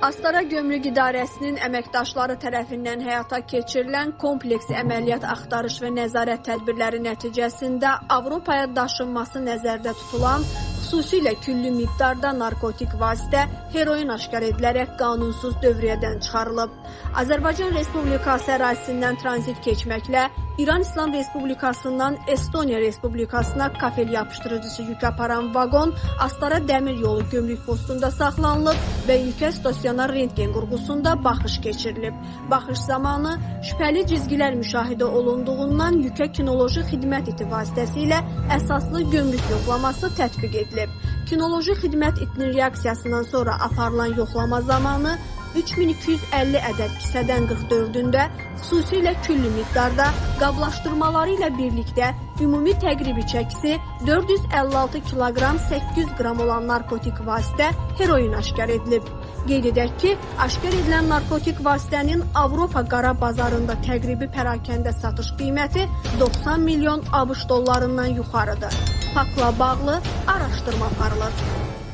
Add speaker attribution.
Speaker 1: Astara Gömrük İdarəsinin əməkdaşları tərəfindən həyata keçirilən kompleks əməliyyat axtarış və nəzarət tədbirləri nəticəsində Avropaya daşınması nəzərdə tutulan xüsusilə küllü miqdarda narkotik vasitə heroin aşkar edilərək qanunsuz dövriyyədən çıxarılıb. Azərbaycan Respublikası ərazisindən tranzit keçməklə İran İslam Respublikasından Estoniya Respublikasına kafel yapışdırıcısı yük aparan vaqon Astara Dəmir Yolu gömrük postunda saxlanılıb və yükə stasionar rentgen qurğusunda baxış keçirilib. Baxış zamanı şübhəli cizgilər müşahidə olunduğundan yükə kinoloji xidmət iti vasitəsilə əsaslı gömrük yoxlaması tətbiq edilib. Kinoloji xidmət itinin reaksiyasından sonra aparılan yoxlama zamanı 3250 ədəd kisədən 44-ündə xüsusilə küllü miqdarda qablaşdırmaları ilə birlikdə ümumi təqribi çəkisi 456 kiloqram 800 qram olan narkotik vasitə heroin aşkar edilib. Qeyd edək ki, aşkar edilən narkotik vasitənin Avropa qara bazarında təqribi pərakəndə satış qiyməti 90 milyon ABŞ dollarından yuxarıdır. Faktla bağlı araşdırma aparılır.